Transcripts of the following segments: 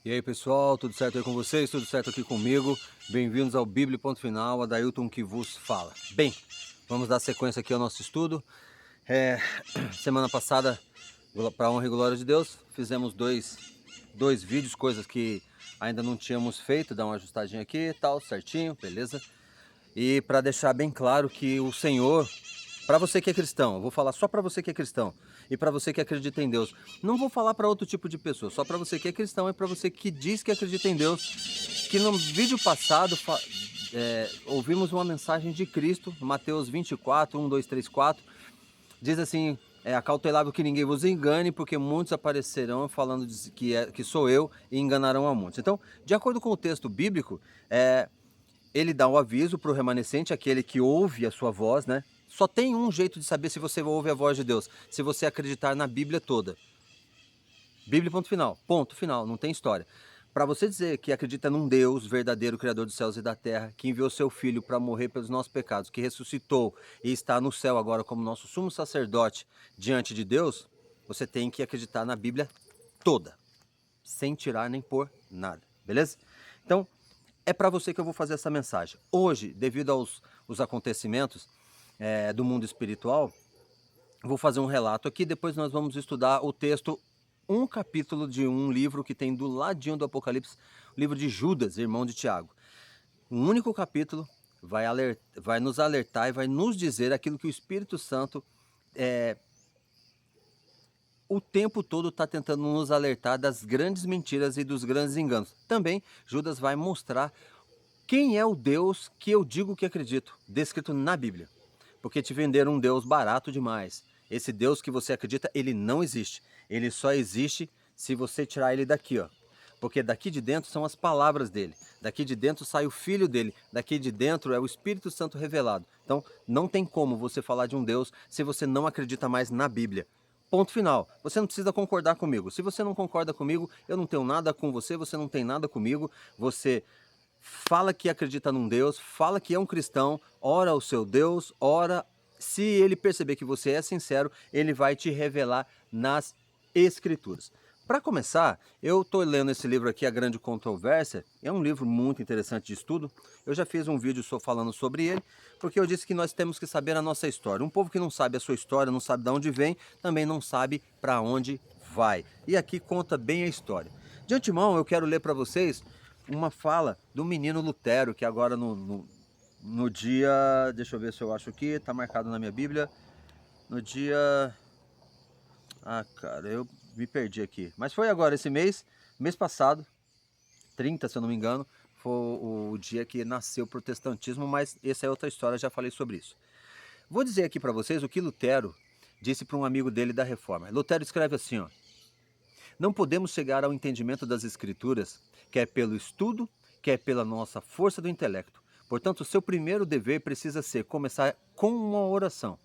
E aí pessoal, tudo certo aí com vocês? Tudo certo aqui comigo? Bem-vindos ao Bíblia Ponto Final, Adailton que vos fala. Bem, vamos dar sequência aqui ao nosso estudo. Semana passada, para honra e glória de Deus, fizemos dois vídeos, coisas que ainda não tínhamos feito, dar uma ajustadinha aqui e tal, certinho, beleza? E para deixar bem claro que o Senhor, para você que é cristão, eu vou falar só para você que é cristão e para você que acredita em Deus. Não vou falar para outro tipo de pessoa, só para você que é cristão e para você que diz que acredita em Deus. Que no vídeo passado ouvimos uma mensagem de Cristo, Mateus 24, 1, 2, 3, 4. Diz assim: acautelável que ninguém vos engane, porque muitos aparecerão falando que sou eu e enganarão a muitos. Então, de acordo com o texto bíblico, ele dá um aviso para o remanescente, aquele que ouve a sua voz, né? Só tem um jeito de saber se você ouve a voz de Deus, se você acreditar na Bíblia toda. Bíblia, ponto final, não tem história. Para você dizer que acredita num Deus verdadeiro, Criador dos céus e da terra, que enviou seu Filho para morrer pelos nossos pecados, que ressuscitou e está no céu agora como nosso sumo sacerdote diante de Deus, você tem que acreditar na Bíblia toda, sem tirar nem pôr nada, beleza? Então, é para você que eu vou fazer essa mensagem. Hoje, devido aos acontecimentos do mundo espiritual, vou fazer um relato aqui, depois nós vamos estudar o texto, um capítulo de um livro que tem do ladinho do Apocalipse, o livro de Judas, irmão de Tiago. Um único capítulo vai nos alertar e vai nos dizer aquilo que o Espírito Santo o tempo todo está tentando nos alertar das grandes mentiras e dos grandes enganos. Também Judas vai mostrar quem é o Deus que eu digo que acredito, descrito na Bíblia. Porque te venderam um Deus barato demais. Esse Deus que você acredita, ele não existe. Ele só existe se você tirar ele daqui, ó. Porque daqui de dentro são as palavras dele. Daqui de dentro sai o Filho dele. Daqui de dentro é o Espírito Santo revelado. Então, não tem como você falar de um Deus se você não acredita mais na Bíblia. Ponto final. Você não precisa concordar comigo. Se você não concorda comigo, eu não tenho nada com você, você não tem nada comigo. Você fala que acredita num Deus, fala que é um cristão, ora ao seu Deus, ora. Se ele perceber que você é sincero, ele vai te revelar nas Escrituras. Para começar, eu estou lendo esse livro aqui, A Grande Controvérsia. É um livro muito interessante de estudo. Eu já fiz um vídeo só falando sobre ele, porque eu disse que nós temos que saber a nossa história. Um povo que não sabe a sua história, não sabe de onde vem, também não sabe para onde vai. E aqui conta bem a história. De antemão, eu quero ler para vocês uma fala do menino Lutero, que agora no dia, deixa eu ver se eu acho aqui, tá marcado na minha Bíblia, no dia, cara, eu me perdi aqui, mas foi agora esse mês passado, 30 se eu não me engano, foi o dia que nasceu o protestantismo, mas essa é outra história, já falei sobre isso. Vou dizer aqui para vocês o que Lutero disse para um amigo dele da Reforma. Lutero escreve assim, ó: não podemos chegar ao entendimento das Escrituras, quer pelo estudo, quer pela nossa força do intelecto. Portanto, o seu primeiro dever precisa ser começar com uma oração.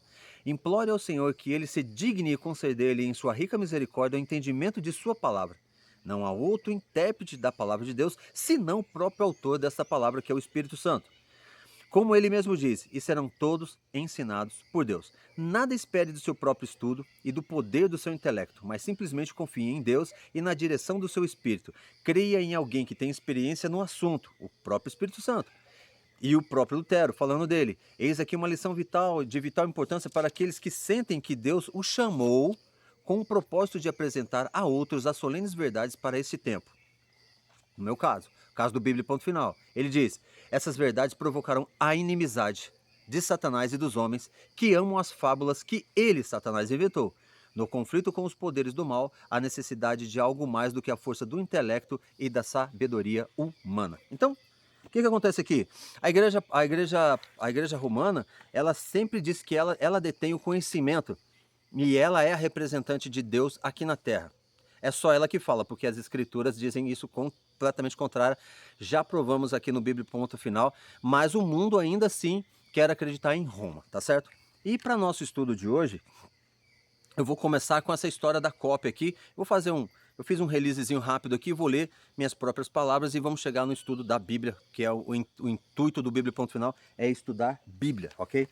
Implore ao Senhor que Ele se digne conceder-lhe em sua rica misericórdia o entendimento de sua palavra. Não há outro intérprete da palavra de Deus, senão o próprio autor dessa palavra, que é o Espírito Santo. Como ele mesmo diz, e serão todos ensinados por Deus. Nada espere do seu próprio estudo e do poder do seu intelecto, mas simplesmente confie em Deus e na direção do seu espírito. Creia em alguém que tem experiência no assunto, o próprio Espírito Santo. E o próprio Lutero, falando dele: eis aqui uma lição de vital importância para aqueles que sentem que Deus o chamou com o propósito de apresentar a outros as solenes verdades para esse tempo. No meu caso do Bíblia Ponto Final, ele diz: essas verdades provocarão a inimizade de Satanás e dos homens que amam as fábulas que ele, Satanás, inventou. No conflito com os poderes do mal, há necessidade de algo mais do que a força do intelecto e da sabedoria humana. Então, o que acontece aqui? A igreja romana, ela sempre diz que ela detém o conhecimento e ela é a representante de Deus aqui na Terra. É só ela que fala, porque as escrituras dizem isso completamente contrário. Já provamos aqui no Bíblia Ponto Final, mas o mundo ainda assim quer acreditar em Roma, tá certo? E para nosso estudo de hoje, eu vou começar com essa história da cópia aqui. Eu fiz um releasezinho rápido aqui, vou ler minhas próprias palavras e vamos chegar no estudo da Bíblia, que é o intuito do Bíblia Ponto Final, é estudar Bíblia, ok?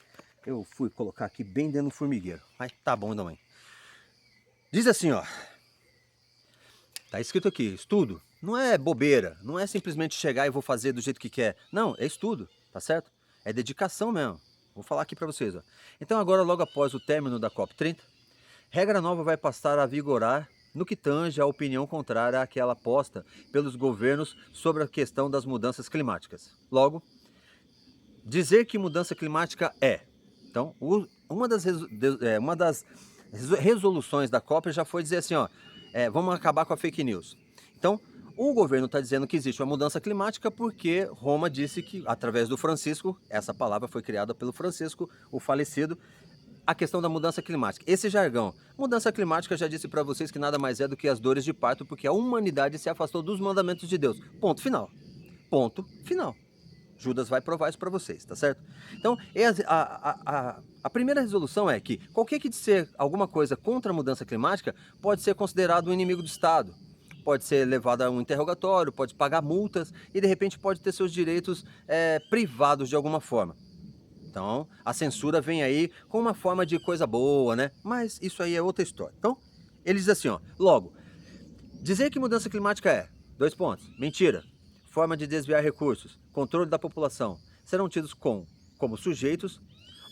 Eu fui colocar aqui bem dentro do formigueiro, mas tá bom também. Diz assim, ó. Tá escrito aqui: estudo. Não é bobeira, não é simplesmente chegar e vou fazer do jeito que quer. Não, é estudo, tá certo? É dedicação mesmo. Vou falar aqui para vocês, ó. Então agora, logo após o término da COP30, regra nova vai passar a vigorar no que tange à opinião contrária àquela posta pelos governos sobre a questão das mudanças climáticas. Logo, dizer que mudança climática é. Então, uma das resoluções da COP já foi dizer assim, ó, vamos acabar com a fake news. Então, o governo está dizendo que existe uma mudança climática porque Roma disse que, através do Francisco, essa palavra foi criada pelo Francisco, o falecido, a questão da mudança climática. Esse jargão, mudança climática, já disse para vocês que nada mais é do que as dores de parto, porque a humanidade se afastou dos mandamentos de Deus. Ponto final. Ponto final. Judas vai provar isso para vocês, tá certo? Então, a primeira resolução é que qualquer que disser alguma coisa contra a mudança climática pode ser considerado um inimigo do Estado, pode ser levado a um interrogatório, pode pagar multas e de repente pode ter seus direitos privados de alguma forma. Então, a censura vem aí com uma forma de coisa boa, né? Mas isso aí é outra história. Então, ele diz assim, ó, logo, dizer que mudança climática é, 2 pontos, mentira, forma de desviar recursos, controle da população, serão tidos como sujeitos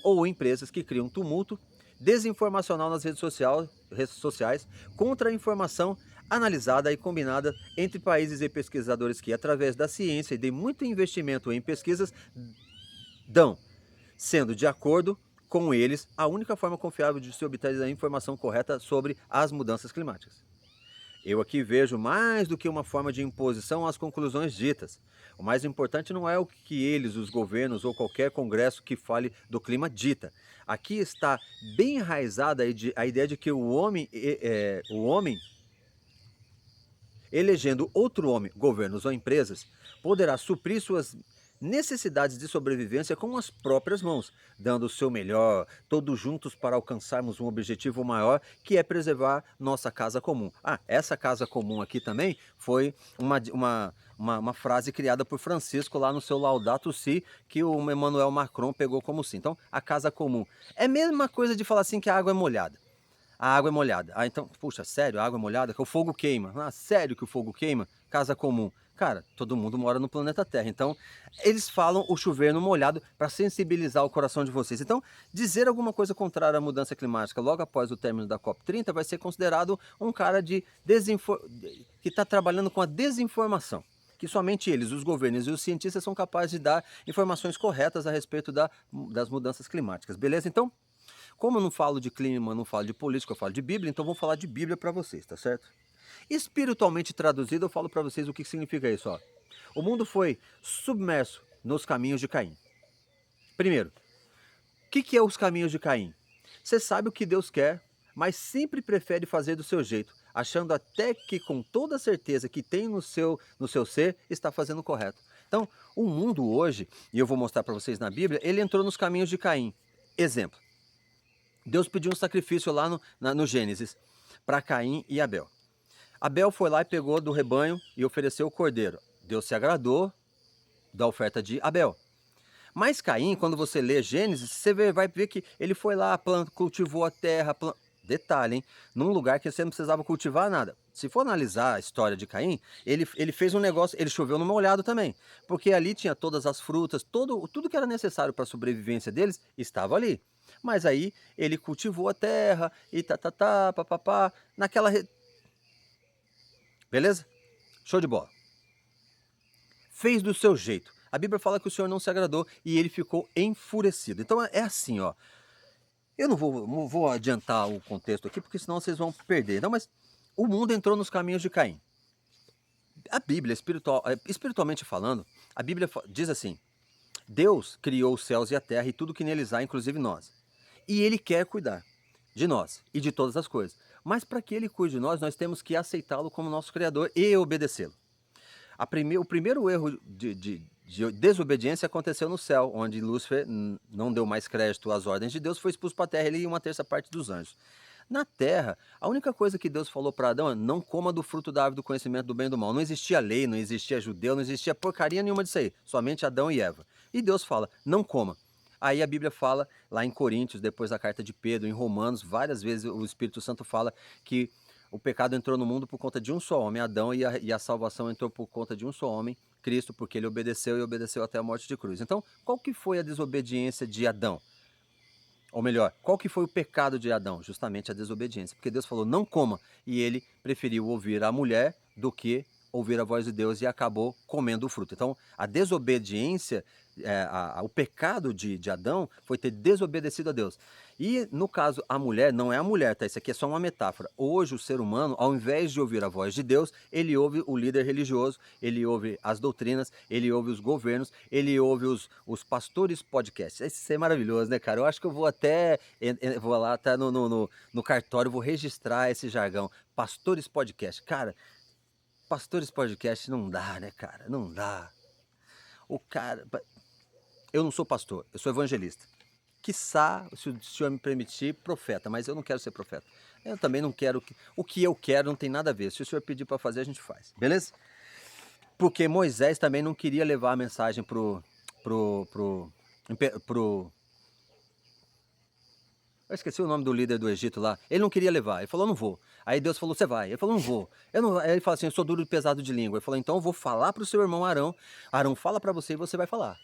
ou empresas que criam tumulto desinformacional nas redes sociais contra a informação analisada e combinada entre países e pesquisadores que, através da ciência e de muito investimento em pesquisas, dão, sendo de acordo com eles, a única forma confiável de se obter a informação correta sobre as mudanças climáticas. Eu aqui vejo mais do que uma forma de imposição às conclusões ditas. O mais importante não é o que eles, os governos ou qualquer congresso que fale do clima dita. Aqui está bem enraizada a ideia de que o homem elegendo outro homem, governos ou empresas, poderá suprir suas necessidades de sobrevivência com as próprias mãos, dando o seu melhor, todos juntos para alcançarmos um objetivo maior, que é preservar nossa casa comum. Ah, essa casa comum aqui também foi uma frase criada por Francisco lá no seu Laudato Si, que o Emmanuel Macron pegou como sim. Então, a casa comum. É a mesma coisa de falar assim que a água é molhada. A água é molhada. Ah, então, puxa, sério, a água é molhada? Que o fogo queima. Ah, sério que o fogo queima? Casa comum. Cara, todo mundo mora no planeta Terra. Então, eles falam o chover no molhado para sensibilizar o coração de vocês. Então, dizer alguma coisa contrária à mudança climática logo após o término da COP30 vai ser considerado um cara que está trabalhando com a desinformação. Que somente eles, os governos e os cientistas, são capazes de dar informações corretas a respeito das mudanças climáticas. Beleza? Então, como eu não falo de clima, não falo de política, eu falo de Bíblia, então vou falar de Bíblia para vocês, tá certo? Espiritualmente traduzido, eu falo para vocês o que significa isso, ó. O mundo foi submerso nos caminhos de Caim. Primeiro, o que é os caminhos de Caim? Você sabe o que Deus quer, mas sempre prefere fazer do seu jeito, achando até que com toda certeza que tem no seu ser, está fazendo o correto. Então, o mundo hoje, e eu vou mostrar para vocês na Bíblia, ele entrou nos caminhos de Caim. Exemplo. Deus pediu um sacrifício lá no Gênesis para Caim e Abel. Abel foi lá e pegou do rebanho e ofereceu o cordeiro. Deus se agradou da oferta de Abel. Mas Caim, quando você lê Gênesis, você vai ver que ele foi lá, cultivou a terra, detalhe, hein? Num lugar que você não precisava cultivar nada. Se for analisar a história de Caim, ele fez um negócio, ele choveu no molhado também, porque ali tinha todas as frutas, tudo que era necessário para a sobrevivência deles estava ali. Mas aí ele cultivou a terra e papapá, beleza? Show de bola. Fez do seu jeito. A Bíblia fala que o Senhor não se agradou e ele ficou enfurecido. Então é assim, ó. Eu não vou adiantar o contexto aqui, porque senão vocês vão perder. Não, mas o mundo entrou nos caminhos de Caim. A Bíblia, espiritualmente falando, a Bíblia diz assim: Deus criou os céus e a terra e tudo que neles há, inclusive nós. E Ele quer cuidar de nós e de todas as coisas. Mas para que Ele cuide de nós, nós temos que aceitá-lo como nosso Criador e obedecê-lo. O primeiro erro de desobediência aconteceu no céu, onde Lúcifer não deu mais crédito às ordens de Deus, foi expulso para a terra, ele e uma terça parte dos anjos. Na terra, a única coisa que Deus falou para Adão é: não coma do fruto da árvore do conhecimento do bem e do mal. Não existia lei, não existia judeu, não existia porcaria nenhuma disso aí, somente Adão e Eva. E Deus fala: não coma. Aí a Bíblia fala, lá em Coríntios, depois da carta de Pedro, em Romanos, várias vezes o Espírito Santo fala que o pecado entrou no mundo por conta de um só homem, Adão, e a salvação entrou por conta de um só homem, Cristo, porque ele obedeceu e obedeceu até a morte de cruz. Então, qual que foi a desobediência de Adão? Ou melhor, qual que foi o pecado de Adão? Justamente a desobediência, porque Deus falou, não coma, e ele preferiu ouvir a mulher do que ouvir a voz de Deus e acabou comendo o fruto. Então, a desobediência, o pecado de Adão foi ter desobedecido a Deus. E, no caso, a mulher, não é a mulher, tá? Isso aqui é só uma metáfora. Hoje, o ser humano, ao invés de ouvir a voz de Deus, ele ouve o líder religioso, ele ouve as doutrinas, ele ouve os governos, ele ouve os pastores podcasts. Isso é maravilhoso, né, cara? Eu acho que eu vou até, vou lá, tá no cartório, vou registrar esse jargão. Pastores podcast. Cara, pastores podcast não dá, né, cara? Não dá. O cara... Eu não sou pastor, eu sou evangelista. Quiçá, se o senhor me permitir, profeta, mas eu não quero ser profeta. Eu também não quero... O que eu quero não tem nada a ver. Se o senhor pedir para fazer, a gente faz. Beleza? Porque Moisés também não queria levar a mensagem pro eu esqueci o nome do líder do Egito lá. Ele não queria levar. Ele falou, não vou. Aí Deus falou, você vai. Ele falou, não vou. Eu não... Aí ele falou assim, eu sou duro e pesado de língua. Ele falou, então eu vou falar para o seu irmão Arão. Arão fala para você e você vai falar.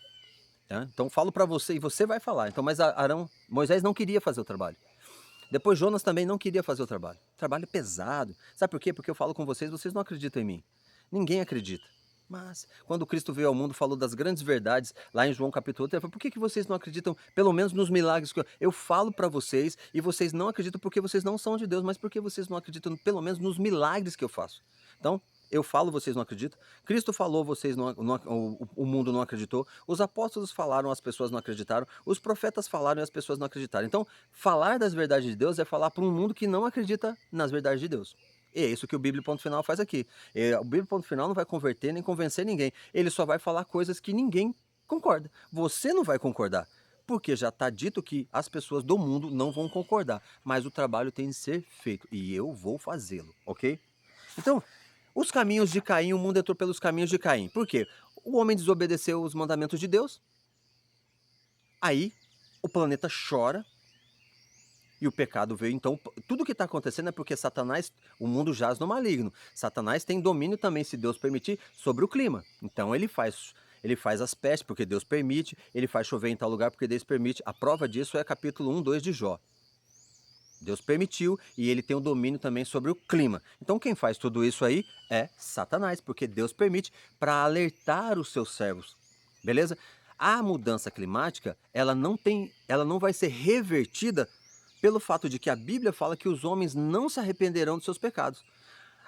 Então falo para você e você vai falar. Então, mas Moisés não queria fazer o trabalho. Depois Jonas também não queria fazer o trabalho. O trabalho é pesado. Sabe por quê? Porque eu falo com vocês, vocês não acreditam em mim. Ninguém acredita. Mas, quando Cristo veio ao mundo, falou das grandes verdades, lá em João capítulo 8, ele falou, por que vocês não acreditam, pelo menos nos milagres que eu falo para vocês, e vocês não acreditam porque vocês não são de Deus, mas porque vocês não acreditam, pelo menos, nos milagres que eu faço. Então, eu falo, vocês não acreditam. Cristo falou, vocês o mundo não acreditou. Os apóstolos falaram, as pessoas não acreditaram. Os profetas falaram e as pessoas não acreditaram. Então, falar das verdades de Deus é falar para um mundo que não acredita nas verdades de Deus. E é isso que o Bíblia Ponto Final faz aqui. O Bíblia Ponto Final não vai converter nem convencer ninguém. Ele só vai falar coisas que ninguém concorda. Você não vai concordar. Porque já está dito que as pessoas do mundo não vão concordar. Mas o trabalho tem de ser feito. E eu vou fazê-lo, ok? Então, os caminhos de Caim, o mundo entrou pelos caminhos de Caim. Por quê? O homem desobedeceu os mandamentos de Deus. Aí, o planeta chora. E o pecado veio, então, tudo que está acontecendo é porque Satanás, o mundo jaz no maligno. Satanás tem domínio também, se Deus permitir, sobre o clima. Então ele faz as pestes, porque Deus permite, ele faz chover em tal lugar, porque Deus permite. A prova disso é capítulo 1, 2 de Jó. Deus permitiu e ele tem o domínio também sobre o clima. Então quem faz tudo isso aí é Satanás, porque Deus permite para alertar os seus servos. Beleza? A mudança climática, ela não vai ser revertida pelo fato de que a Bíblia fala que os homens não se arrependerão dos seus pecados.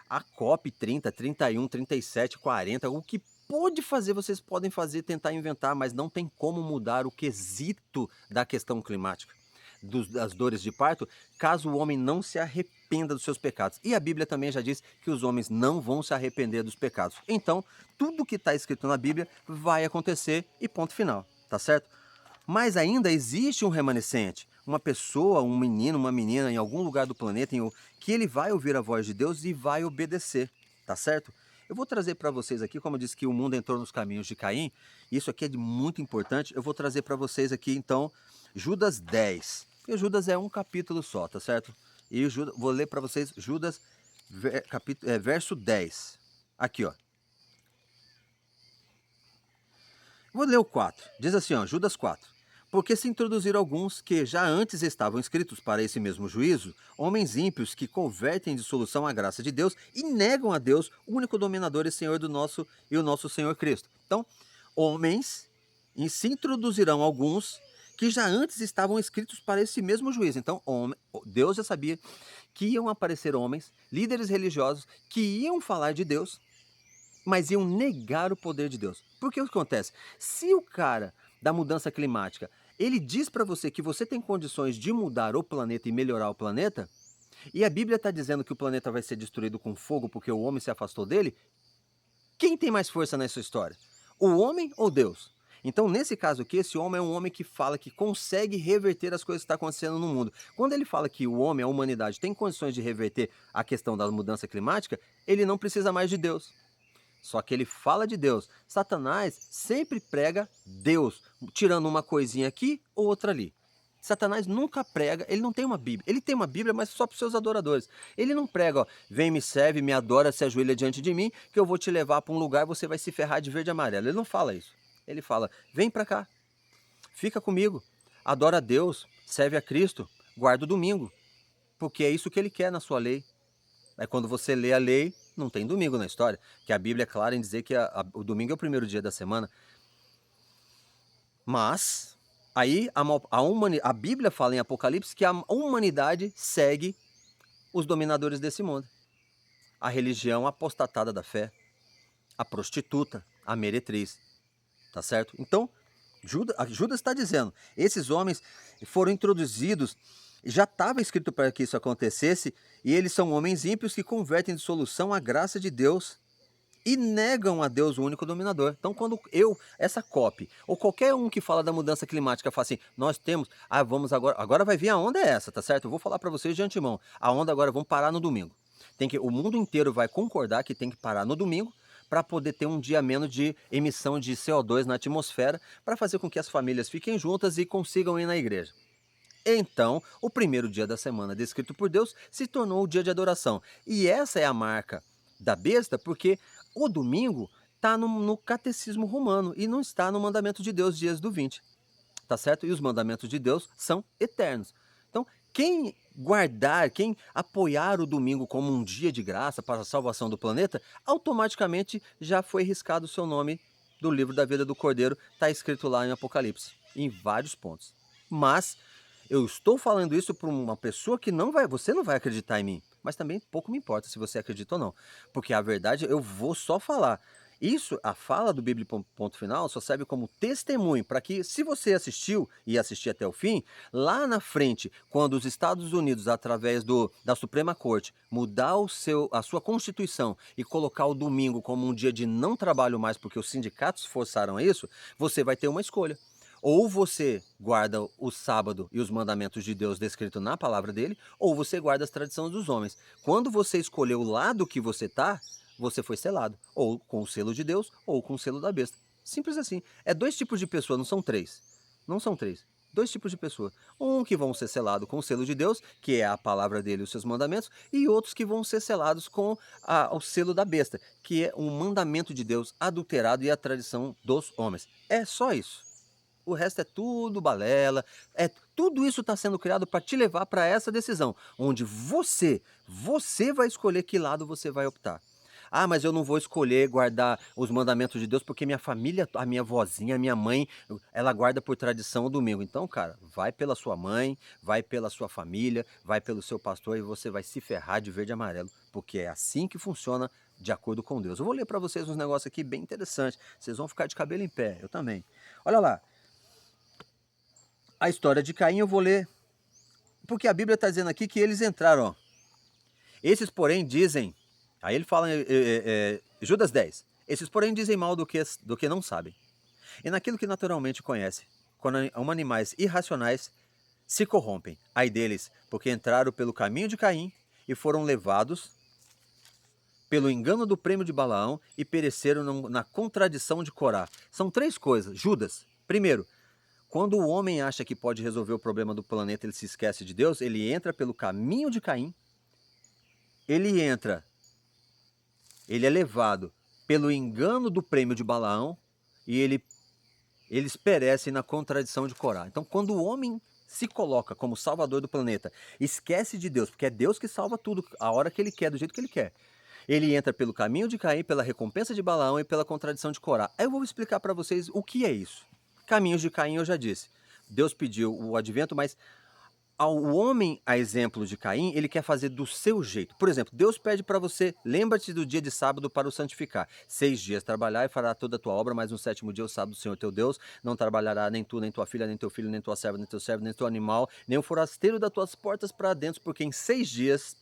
A COP 30, 31, 37, 40, o que pode fazer, vocês podem fazer, tentar inventar, mas não tem como mudar o quesito da questão climática, das dores de parto, caso o homem não se arrependa dos seus pecados. E a Bíblia também já diz que os homens não vão se arrepender dos pecados. Então, tudo que está escrito na Bíblia vai acontecer e ponto final, tá certo? Mas ainda existe um remanescente, uma pessoa, um menino, uma menina em algum lugar do planeta que ele vai ouvir a voz de Deus e vai obedecer, tá certo? Eu vou trazer para vocês aqui, como eu disse que o mundo entrou nos caminhos de Caim, isso aqui é muito importante, eu vou trazer para vocês aqui então Judas 10. E Judas é um capítulo só, tá certo? E vou ler para vocês Judas verso 10. Aqui, ó. Vou ler o 4. Diz assim, ó, Judas 4. Porque se introduziram alguns que já antes estavam escritos para esse mesmo juízo, homens ímpios que convertem em dissolução a graça de Deus e negam a Deus, o único dominador e Senhor do nosso e o nosso Senhor Cristo. Então, homens, e se introduzirão alguns que já antes estavam escritos para esse mesmo juízo. Então, Deus já sabia que iam aparecer homens, líderes religiosos, que iam falar de Deus, mas iam negar o poder de Deus. Porque o que acontece? Se o cara da mudança climática, ele diz para você que você tem condições de mudar o planeta e melhorar o planeta, e a Bíblia está dizendo que o planeta vai ser destruído com fogo porque o homem se afastou dele, quem tem mais força nessa história? O homem ou Deus? Então, nesse caso aqui, esse homem é um homem que fala que consegue reverter as coisas que estão acontecendo no mundo. Quando ele fala que o homem, a humanidade, tem condições de reverter a questão da mudança climática, ele não precisa mais de Deus. Só que ele fala de Deus. Satanás sempre prega Deus, tirando uma coisinha aqui ou outra ali. Satanás nunca prega, ele não tem uma Bíblia. Ele tem uma Bíblia, mas só para os seus adoradores. Ele não prega, ó, vem, me serve, me adora, se ajoelha diante de mim, que eu vou te levar para um lugar e você vai se ferrar de verde e amarelo. Ele não fala isso. Ele fala, vem para cá, fica comigo, adora a Deus, serve a Cristo, guarda o domingo, porque é isso que ele quer na sua lei. Aí quando você lê a lei, não tem domingo na história, que a Bíblia é clara em dizer que o domingo é o primeiro dia da semana. Mas aí a Bíblia fala em Apocalipse que a humanidade segue os dominadores desse mundo. A religião apostatada da fé, a prostituta, a meretriz, tá certo? Então, Judas está dizendo, esses homens foram introduzidos, já estava escrito para que isso acontecesse, e eles são homens ímpios que convertem em dissolução a graça de Deus e negam a Deus, o único dominador. Então, quando essa COP, ou qualquer um que fala da mudança climática, fala assim, nós temos, vamos agora vai vir a onda é essa, tá certo? Eu vou falar para vocês de antemão, a onda agora vamos parar no domingo. O mundo inteiro vai concordar que tem que parar no domingo, para poder ter um dia menos de emissão de CO2 na atmosfera, para fazer com que as famílias fiquem juntas e consigam ir na igreja. Então, o primeiro dia da semana descrito por Deus se tornou o dia de adoração. E essa é a marca da besta, porque o domingo está no catecismo romano e não está no mandamento de Deus de Êxodo 20. Tá certo? E os mandamentos de Deus são eternos. Então, quem guardar, quem apoiar o domingo como um dia de graça para a salvação do planeta, automaticamente já foi riscado o seu nome do livro da vida do Cordeiro, está escrito lá em Apocalipse, em vários pontos. Mas eu estou falando isso para uma pessoa que você não vai acreditar em mim, mas também pouco me importa se você acredita ou não, porque a verdade eu vou só falar. Isso, a fala do Bíblia Ponto Final, só serve como testemunho para que, se você assistiu e assistir até o fim, lá na frente, quando os Estados Unidos, através da Suprema Corte, mudar a sua Constituição e colocar o domingo como um dia de não trabalho mais, porque os sindicatos forçaram isso, você vai ter uma escolha. Ou você guarda o sábado e os mandamentos de Deus descritos na palavra dele, ou você guarda as tradições dos homens. Quando você escolheu o lado que você está, você foi selado, ou com o selo de Deus, ou com o selo da besta. Simples assim. É dois tipos de pessoa, não são três. Não são três. Dois tipos de pessoa. Um que vão ser selados com o selo de Deus, que é a palavra dele e os seus mandamentos, e outros que vão ser selados com o selo da besta, que é um mandamento de Deus adulterado e a tradição dos homens. É só isso. O resto é tudo balela, tudo isso está sendo criado para te levar para essa decisão, onde você vai escolher que lado você vai optar. Mas eu não vou escolher guardar os mandamentos de Deus porque minha família, a minha vozinha, a minha mãe, ela guarda por tradição o domingo. Então, cara, vai pela sua mãe, vai pela sua família, vai pelo seu pastor e você vai se ferrar de verde e amarelo, porque é assim que funciona de acordo com Deus. Eu vou ler para vocês uns negócios aqui bem interessantes. Vocês vão ficar de cabelo em pé, eu também. Olha lá. A história de Caim eu vou ler, porque a Bíblia está dizendo aqui que eles entraram. Ó. Esses, porém, dizem... Aí ele fala em Judas 10. Esses, porém, dizem mal do que não sabem. E naquilo que naturalmente conhecem, quando animais irracionais se corrompem. Ai deles, porque entraram pelo caminho de Caim e foram levados pelo engano do prêmio de Balaão e pereceram na contradição de Corá. São três coisas. Judas, primeiro, quando o homem acha que pode resolver o problema do planeta, ele se esquece de Deus, ele entra pelo caminho de Caim, ele é levado pelo engano do prêmio de Balaão e eles perecem na contradição de Corá. Então, quando o homem se coloca como salvador do planeta, esquece de Deus, porque é Deus que salva tudo, a hora que ele quer, do jeito que ele quer. Ele entra pelo caminho de Caim, pela recompensa de Balaão e pela contradição de Corá. Aí eu vou explicar para vocês o que é isso. Caminhos de Caim eu já disse. Deus pediu o advento, mas o homem, a exemplo de Caim, ele quer fazer do seu jeito. Por exemplo, Deus pede para você, lembra-te do dia de sábado para o santificar. 6 dias trabalhar e fará toda a tua obra, mas no 7º dia o sábado do Senhor teu Deus, não trabalhará nem tu, nem tua filha, nem teu filho, nem tua serva, nem teu servo, nem teu animal, nem o forasteiro das tuas portas para dentro, porque em 6 dias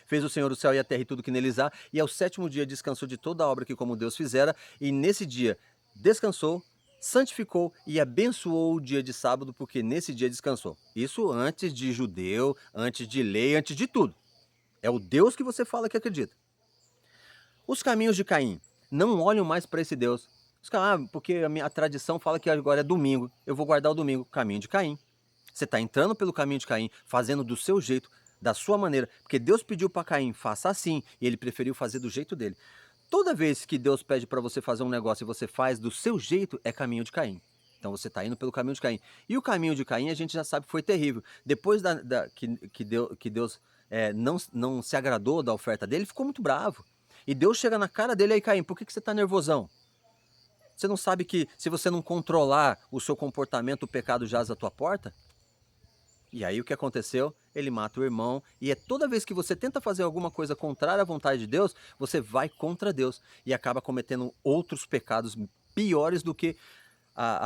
fez o Senhor o céu e a terra e tudo que neles há, e ao 7º dia descansou de toda a obra que como Deus fizera, e nesse dia descansou, santificou e abençoou o dia de sábado, porque nesse dia descansou. Isso antes de judeu, antes de lei, antes de tudo. É o Deus que você fala que acredita. Os caminhos de Caim não olham mais para esse Deus. Porque a tradição fala que agora é domingo, eu vou guardar o domingo. Caminho de Caim. Você está entrando pelo caminho de Caim, fazendo do seu jeito, da sua maneira, porque Deus pediu para Caim, faça assim, e ele preferiu fazer do jeito dele. Toda vez que Deus pede para você fazer um negócio e você faz do seu jeito, é caminho de Caim. Então você está indo pelo caminho de Caim. E o caminho de Caim a gente já sabe que foi terrível. Depois que Deus não se agradou da oferta dele, ficou muito bravo. E Deus chega na cara dele aí, Caim, por que você está nervosão? Você não sabe que se você não controlar o seu comportamento, o pecado jaz à tua porta? E aí o que aconteceu? Ele mata o irmão, e toda vez que você tenta fazer alguma coisa contrária à vontade de Deus, você vai contra Deus e acaba cometendo outros pecados piores do que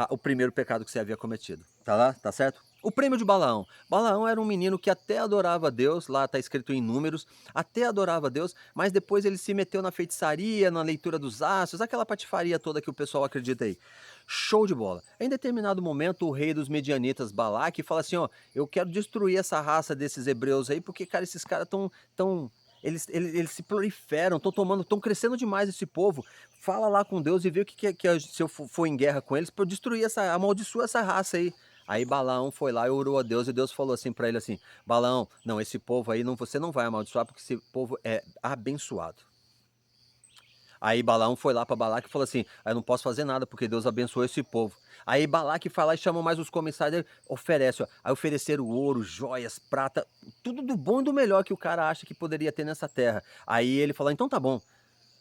o primeiro pecado que você havia cometido. Tá lá? Tá certo? O prêmio de Balaão. Balaão era um menino que até adorava Deus, lá está escrito em Números, até adorava Deus, mas depois ele se meteu na feitiçaria, na leitura dos astros, aquela patifaria toda que o pessoal acredita aí. Show de bola. Em determinado momento, o rei dos medianitas, Balaque, fala assim, ó, eu quero destruir essa raça desses hebreus aí, porque, cara, esses caras eles se proliferam, estão crescendo demais esse povo. Fala lá com Deus e vê o que se eu for em guerra com eles, para eu destruir amaldiçoar essa raça aí. Aí Balaão foi lá e orou a Deus, e Deus falou assim para ele assim, Balaão, não, esse povo aí você não vai amaldiçoar, porque esse povo é abençoado. Aí Balaão foi lá para Balaque e falou assim, eu não posso fazer nada, porque Deus abençoou esse povo. Aí Balaque foi lá e chamou mais os comissários, oferece, ó. Aí ofereceram ouro, joias, prata, tudo do bom e do melhor que o cara acha que poderia ter nessa terra. Aí ele falou, então tá bom.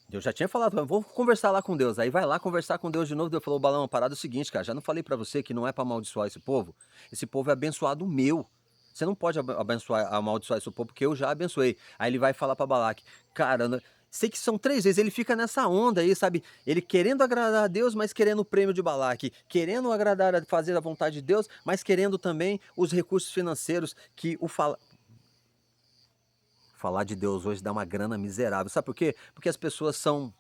Deus já tinha falado, vou conversar lá com Deus. Aí vai lá conversar com Deus de novo. Deus falou, Balaão, a parada é o seguinte, cara, já não falei para você que não é para amaldiçoar esse povo? Esse povo é abençoado meu. Você não pode amaldiçoar esse povo, porque eu já abençoei. Aí ele vai falar para Balaque, cara, sei que são 3 vezes, ele fica nessa onda aí, sabe? Ele querendo agradar a Deus, mas querendo o prêmio de Balaque. Querendo agradar, fazer a vontade de Deus, mas querendo também os recursos financeiros que falar de Deus hoje dá uma grana miserável. Sabe por quê? Porque as pessoas são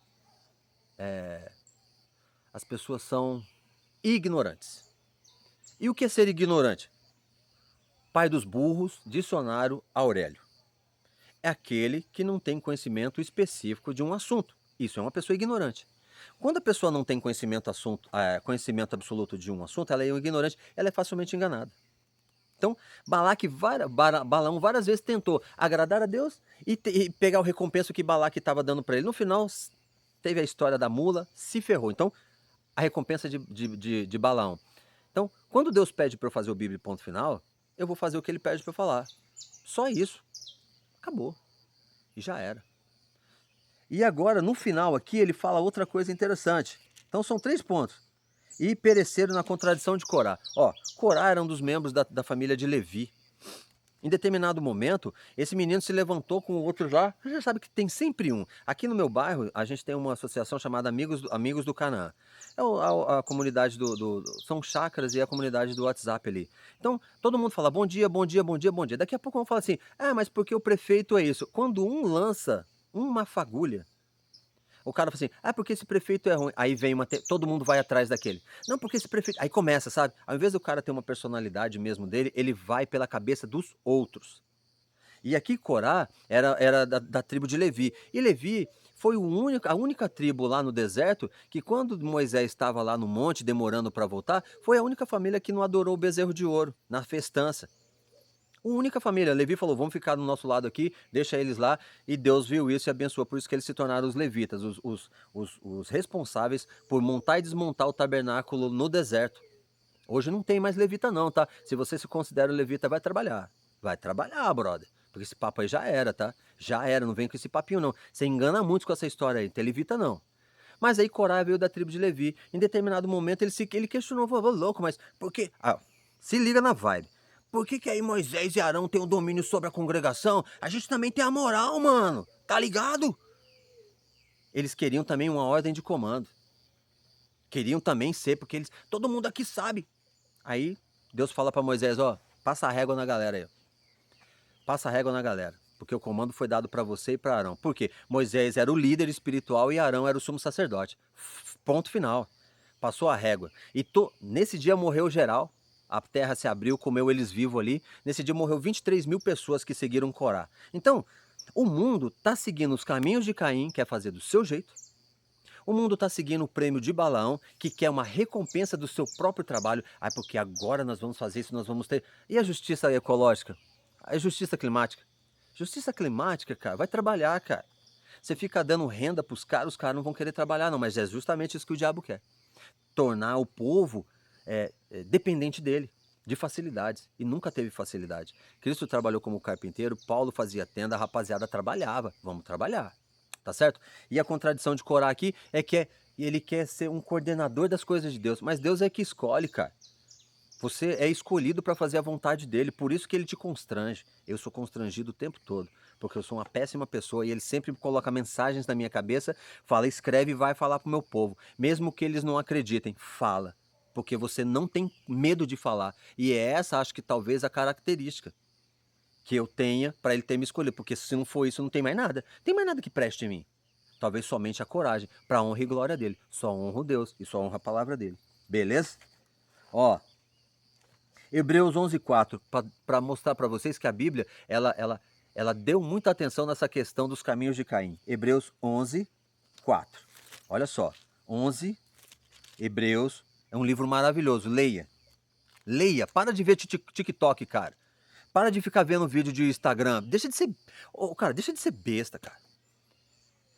ignorantes. E o que é ser ignorante? Pai dos burros, dicionário Aurélio. É aquele que não tem conhecimento específico de um assunto. Isso é uma pessoa ignorante. Quando a pessoa não tem conhecimento absoluto de um assunto, ela é ignorante, ela é facilmente enganada. Então, Balaão várias vezes tentou agradar a Deus e pegar o recompenso que Balaque estava dando para ele. No final, teve a história da mula, se ferrou. Então, a recompensa de Balaão. Então, quando Deus pede para eu fazer o Bíblia ponto final, eu vou fazer o que ele pede para eu falar. Só isso. Acabou. E já era. E agora, no final aqui, ele fala outra coisa interessante. Então, são 3 pontos. E pereceram na contradição de Corá. Ó, Corá era um dos membros da família de Levi. Em determinado momento, esse menino se levantou com outros lá. Você já sabe que tem sempre um. Aqui no meu bairro, a gente tem uma associação chamada Amigos do Canaã. É a comunidade são chácaras e a comunidade do WhatsApp ali. Então, todo mundo fala bom dia, bom dia, bom dia, bom dia. Daqui a pouco vão falar assim, mas porque o prefeito é isso. Quando um lança uma fagulha, o cara fala assim, porque esse prefeito é ruim. Aí vem todo mundo vai atrás daquele. Não, porque esse prefeito... Aí começa, sabe? Ao invés do cara ter uma personalidade mesmo dele, ele vai pela cabeça dos outros. E aqui Corá era da tribo de Levi. E Levi foi a única tribo lá no deserto que quando Moisés estava lá no monte demorando para voltar, foi a única família que não adorou o bezerro de ouro na festança. A única família. Levi falou, vamos ficar do nosso lado aqui, deixa eles lá. E Deus viu isso e abençoou. Por isso que eles se tornaram os levitas, os responsáveis por montar e desmontar o tabernáculo no deserto. Hoje não tem mais levita não, tá? Se você se considera levita, vai trabalhar. Vai trabalhar, brother. Porque esse papo aí já era, tá? Já era, não vem com esse papinho não. Você engana muito com essa história aí, não tem levita não. Mas aí Corá veio da tribo de Levi. Em determinado momento ele questionou, falou, louco, mas por quê? Se liga na vibe. Por que aí Moisés e Arão têm o domínio sobre a congregação? A gente também tem a moral, mano. Tá ligado? Eles queriam também uma ordem de comando. Queriam também ser, porque todo mundo aqui sabe. Aí Deus fala para Moisés, passa a régua na galera aí. Passa a régua na galera. Porque o comando foi dado para você e para Arão. Por quê? Moisés era o líder espiritual e Arão era o sumo sacerdote. Ponto final. Passou a régua. E nesse dia morreu geral. A terra se abriu, comeu eles vivos ali. Nesse dia morreu 23 mil pessoas que seguiram Corá. Então, o mundo está seguindo os caminhos de Caim, que é fazer do seu jeito. O mundo está seguindo o prêmio de Balaão, que quer uma recompensa do seu próprio trabalho. Ah, porque agora nós vamos fazer isso, nós vamos ter... E a justiça ecológica? A justiça climática? Justiça climática, cara, vai trabalhar, cara. Você fica dando renda para os caras não vão querer trabalhar não, mas é justamente isso que o diabo quer. Tornar o povo dependente dele, de facilidades, e nunca teve facilidade. Cristo trabalhou como carpinteiro, Paulo fazia tenda, a rapaziada trabalhava, vamos trabalhar, tá certo? E a contradição de Corá aqui é que ele quer ser um coordenador das coisas de Deus, mas Deus é que escolhe, cara. Você é escolhido para fazer a vontade dele, por isso que ele te constrange. Eu sou constrangido o tempo todo, porque eu sou uma péssima pessoa e ele sempre coloca mensagens na minha cabeça, fala, escreve e vai falar pro meu povo. Mesmo que eles não acreditem, fala. Porque você não tem medo de falar. E é essa, acho que talvez, a característica que eu tenha para ele ter me escolhido. Porque se não for isso, não tem mais nada. Tem mais nada que preste em mim. Talvez somente a coragem, para honra e glória dele. Só honro Deus e só honro a palavra dele. Beleza? Ó, Hebreus 11:4, para mostrar para vocês que a Bíblia, ela deu muita atenção nessa questão dos caminhos de Caim. Hebreus 11:4. Olha só, 11, Hebreus, é um livro maravilhoso, leia. Leia, para de ver TikTok, cara. Para de ficar vendo vídeo de Instagram. Deixa de ser, cara, deixa de ser besta, cara.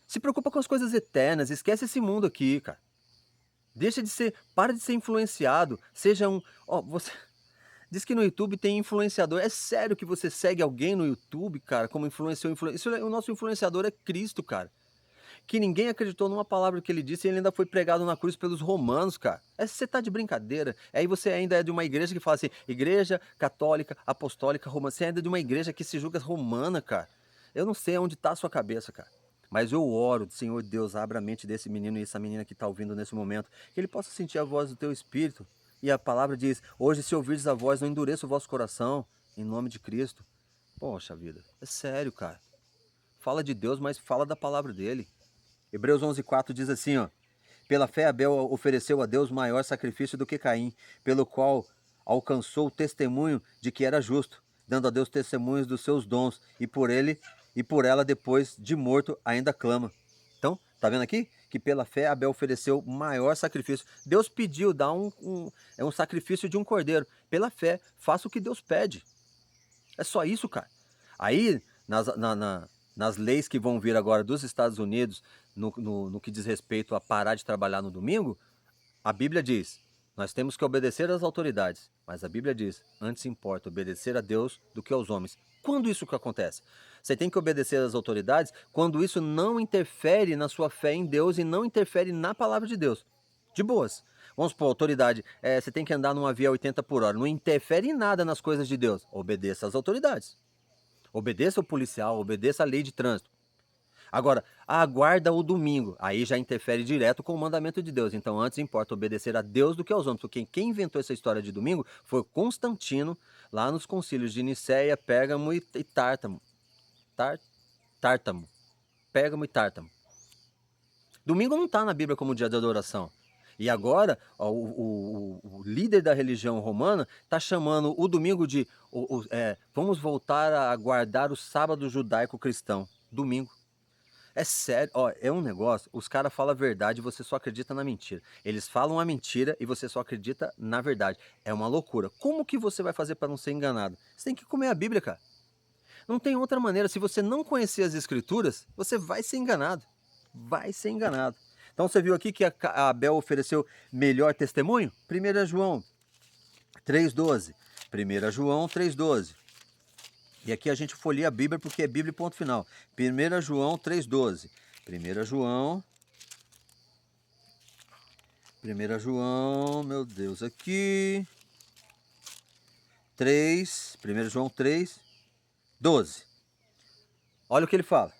Se preocupa com as coisas eternas, esquece esse mundo aqui, cara. Para de ser influenciado, seja um, você diz que no YouTube tem influenciador. É sério que você segue alguém no YouTube, cara, como influenciou? O nosso influenciador é Cristo, cara. Que ninguém acreditou numa palavra que ele disse e ele ainda foi pregado na cruz pelos romanos, cara. Você tá de brincadeira. Aí você ainda é de uma igreja que fala assim, igreja católica, apostólica, romana. Você ainda é de uma igreja que se julga romana, cara. Eu não sei onde tá a sua cabeça, cara. Mas eu oro, Senhor Deus, abra a mente desse menino e essa menina que está ouvindo nesse momento, que ele possa sentir a voz do teu Espírito. E a palavra diz, hoje se ouvirdes a voz, não endureça o vosso coração, em nome de Cristo. Poxa vida, é sério, cara. Fala de Deus, mas fala da palavra dele. Hebreus 11:4 diz assim, ó, pela fé Abel ofereceu a Deus maior sacrifício do que Caim, pelo qual alcançou o testemunho de que era justo, dando a Deus testemunhos dos seus dons, e por ela depois de morto ainda clama. Então, tá vendo aqui? Que pela fé Abel ofereceu maior sacrifício. Deus pediu, dá um sacrifício de um cordeiro. Pela fé, faça o que Deus pede. É só isso, cara. Aí, nas leis que vão vir agora dos Estados Unidos, no que diz respeito a parar de trabalhar no domingo, a Bíblia diz, nós temos que obedecer às autoridades, mas a Bíblia diz, antes importa obedecer a Deus do que aos homens. Quando isso que acontece? Você tem que obedecer às autoridades quando isso não interfere na sua fé em Deus e não interfere na palavra de Deus. De boas. Vamos supor, autoridade, você tem que andar numa via 80 por hora, não interfere em nada nas coisas de Deus. Obedeça às autoridades. Obedeça o policial, obedeça a lei de trânsito. Agora, aguarda o domingo, aí já interfere direto com o mandamento de Deus. Então, antes importa obedecer a Deus do que aos homens. Porque quem inventou essa história de domingo foi Constantino, lá nos concílios de Nicéia, Pérgamo e Tártamo. Tártamo. Pérgamo e Tártamo. Domingo não está na Bíblia como dia de adoração. E agora, o líder da religião romana está chamando o domingo de... vamos voltar a guardar o sábado judaico-cristão. Domingo. É sério, é um negócio, os caras falam a verdade e você só acredita na mentira. Eles falam a mentira e você só acredita na verdade. É uma loucura. Como que você vai fazer para não ser enganado? Você tem que comer a Bíblia, cara. Não tem outra maneira. Se você não conhecer as Escrituras, você vai ser enganado. Vai ser enganado. Então você viu aqui que a Abel ofereceu melhor testemunho? 1 João 3,12. 1 João 3,12. E aqui a gente folheia a Bíblia porque é Bíblia ponto final. 1 João 3,12. 1 João, meu Deus, aqui. 1 João 3, 12. Olha o que ele fala.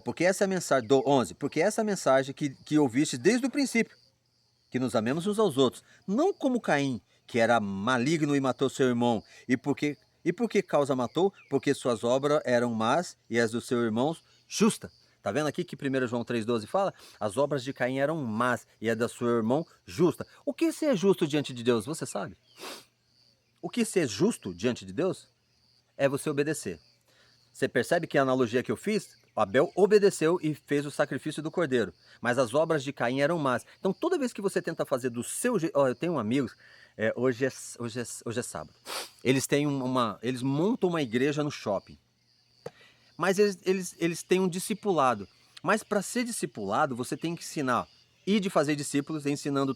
Porque essa é a mensagem, do 11, porque essa é a mensagem que ouviste desde o princípio, que nos amemos uns aos outros, não como Caim, que era maligno e matou seu irmão. E por que causa matou? Porque suas obras eram más e as dos seus irmãos justas. Tá vendo aqui que 1 João 3,12 fala? As obras de Caim eram más e as do seu irmão justa. O que ser justo diante de Deus, você sabe? O que ser justo diante de Deus é você obedecer. Você percebe que a analogia que eu fiz? Abel obedeceu e fez o sacrifício do cordeiro, mas as obras de Caim eram más. Então, toda vez que você tenta fazer do seu jeito... Eu tenho um amigo, hoje é sábado. Eles montam uma igreja no shopping, mas eles têm um discipulado. Mas para ser discipulado, você tem que ensinar, e de fazer discípulos, ensinando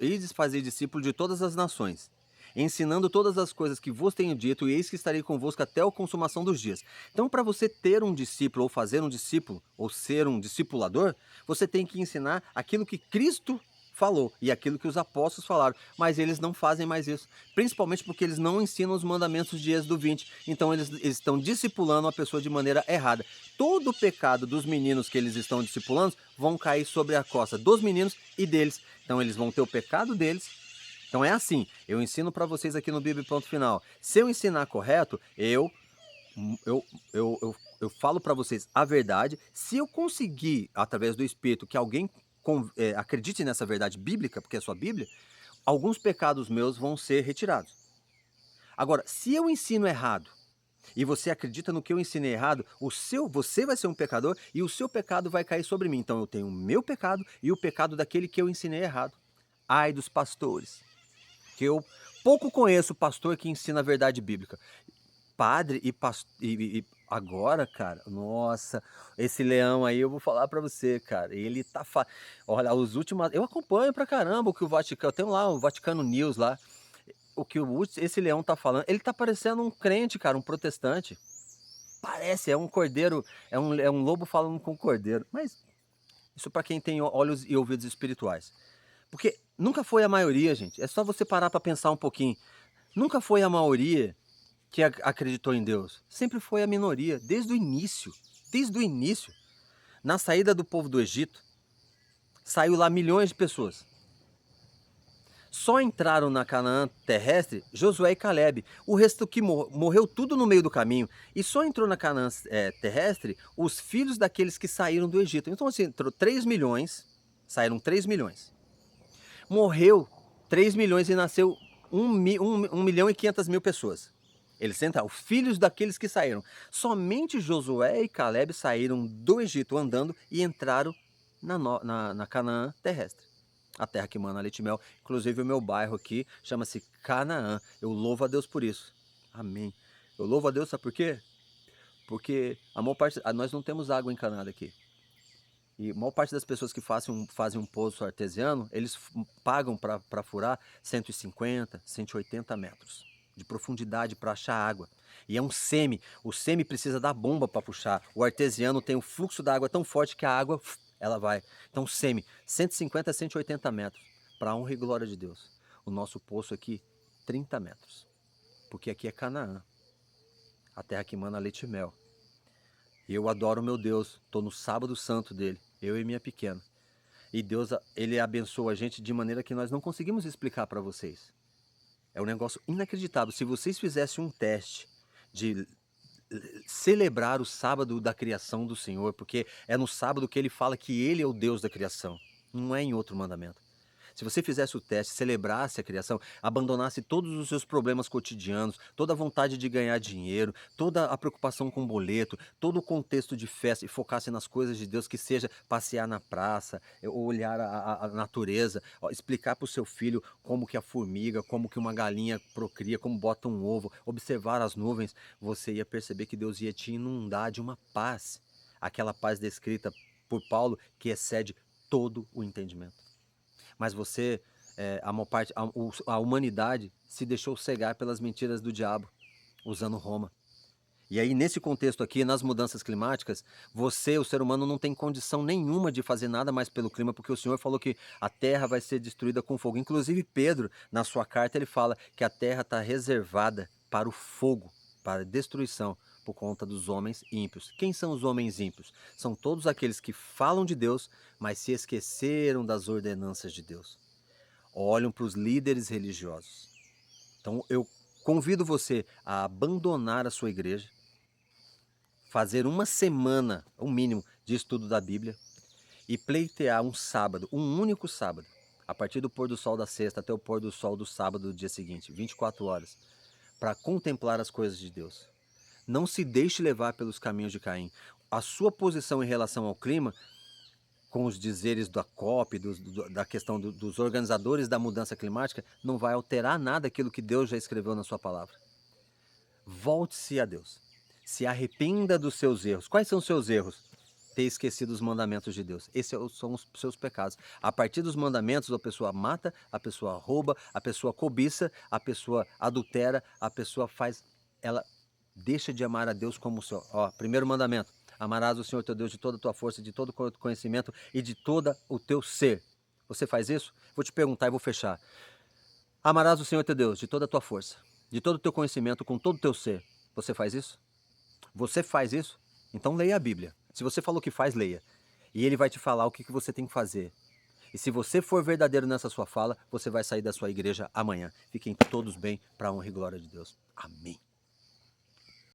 e de fazer discípulo de todas as nações, ensinando todas as coisas que vos tenho dito, e eis que estarei convosco até a consumação dos dias. Então, para você ter um discípulo, ou fazer um discípulo, ou ser um discipulador, você tem que ensinar aquilo que Cristo falou e aquilo que os apóstolos falaram, mas eles não fazem mais isso, principalmente porque eles não ensinam os mandamentos de Êxodo 20, então eles estão discipulando a pessoa de maneira errada. Todo o pecado dos meninos que eles estão discipulando vão cair sobre a costa dos meninos e deles, então eles vão ter o pecado deles. Então é assim, eu ensino para vocês aqui no Bíblia Ponto Final. Se eu ensinar correto, eu falo para vocês a verdade. Se eu conseguir, através do Espírito, que alguém acredite nessa verdade bíblica, porque é sua Bíblia, alguns pecados meus vão ser retirados. Agora, se eu ensino errado e você acredita no que eu ensinei errado, você vai ser um pecador e o seu pecado vai cair sobre mim. Então eu tenho o meu pecado e o pecado daquele que eu ensinei errado. Ai dos pastores, que eu pouco conheço pastor que ensina a verdade bíblica. Padre e agora, cara, nossa, esse leão aí eu vou falar pra você, cara, ele tá... Olha, os últimos... Eu acompanho pra caramba o que o Vaticano... Eu tenho lá o Vaticano News lá, o que esse leão tá falando. Ele tá parecendo um crente, cara, um protestante. Parece, é um cordeiro, é um lobo falando com um cordeiro. Mas isso pra quem tem olhos e ouvidos espirituais. Porque nunca foi a maioria, gente. É só você parar pra pensar um pouquinho. Nunca foi a maioria que acreditou em Deus. Sempre foi a minoria, desde o início. Desde o início. Na saída do povo do Egito, saiu lá milhões de pessoas. Só entraram na Canaã terrestre Josué e Caleb. O resto que morreu tudo no meio do caminho. E só entrou na Canaã terrestre os filhos daqueles que saíram do Egito. Então assim, entrou 3 milhões, saíram 3 milhões. Morreu 3 milhões e nasceu 1 milhão e 500 mil pessoas. Eles entraram, os filhos daqueles que saíram. Somente Josué e Caleb saíram do Egito andando e entraram na Canaã terrestre. A terra que mana leite e mel. Inclusive o meu bairro aqui chama-se Canaã. Eu louvo a Deus por isso. Amém. Eu louvo a Deus, sabe por quê? Porque a maior parte, nós não temos água encanada aqui. E a maior parte das pessoas que fazem um poço artesiano, eles pagam para furar 150, 180 metros de profundidade para achar água. E é um semi. O semi precisa da bomba para puxar. O artesiano tem o fluxo da água tão forte que a água, ela vai. Então, semi, 150 a 180 metros. Para a honra e glória de Deus. O nosso poço aqui, 30 metros. Porque aqui é Canaã. A terra que mana leite e mel. E eu adoro o meu Deus. Estou no sábado santo dele. Eu e minha pequena. E Deus, ele abençoa a gente de maneira que nós não conseguimos explicar para vocês. É um negócio inacreditável. Se vocês fizessem um teste de celebrar o sábado da criação do Senhor, porque é no sábado que ele fala que ele é o Deus da criação, não é em outro mandamento. Se você fizesse o teste, celebrasse a criação, abandonasse todos os seus problemas cotidianos, toda a vontade de ganhar dinheiro, toda a preocupação com boleto, todo o contexto de festa e focasse nas coisas de Deus, que seja passear na praça, olhar a natureza, explicar para o seu filho como que a formiga, como que uma galinha procria, como bota um ovo, observar as nuvens, você ia perceber que Deus ia te inundar de uma paz, aquela paz descrita por Paulo que excede todo o entendimento. Mas você, a humanidade se deixou cegar pelas mentiras do diabo, usando Roma. E aí, nesse contexto aqui, nas mudanças climáticas, você, o ser humano, não tem condição nenhuma de fazer nada mais pelo clima, porque o Senhor falou que a terra vai ser destruída com fogo. Inclusive, Pedro, na sua carta, ele fala que a terra está reservada para o fogo, para a destruição, por conta dos homens ímpios. Quem são os homens ímpios? São todos aqueles que falam de Deus, mas se esqueceram das ordenanças de Deus. Olham para os líderes religiosos. Então, eu convido você a abandonar a sua igreja, fazer uma semana, o mínimo, de estudo da Bíblia e pleitear um sábado, um único sábado, a partir do pôr do sol da sexta até o pôr do sol do sábado do dia seguinte, 24 horas, para contemplar as coisas de Deus. Não se deixe levar pelos caminhos de Caim. A sua posição em relação ao clima, com os dizeres da COP, da questão dos organizadores da mudança climática, não vai alterar nada aquilo que Deus já escreveu na sua palavra. Volte-se a Deus. Se arrependa dos seus erros. Quais são os seus erros? Ter esquecido os mandamentos de Deus. Esses são os seus pecados. A partir dos mandamentos, a pessoa mata, a pessoa rouba, a pessoa cobiça, a pessoa adultera, a pessoa faz... Ela deixa de amar a Deus como o seu... Primeiro mandamento. Amarás o Senhor teu Deus de toda a tua força, de todo o conhecimento e de todo o teu ser. Você faz isso? Vou te perguntar e vou fechar. Amarás o Senhor teu Deus de toda a tua força, de todo o teu conhecimento, com todo o teu ser. Você faz isso? Você faz isso? Então leia a Bíblia. Se você falou que faz, leia. E ele vai te falar o que você tem que fazer. E se você for verdadeiro nessa sua fala, você vai sair da sua igreja amanhã. Fiquem todos bem, para a honra e glória de Deus. Amém.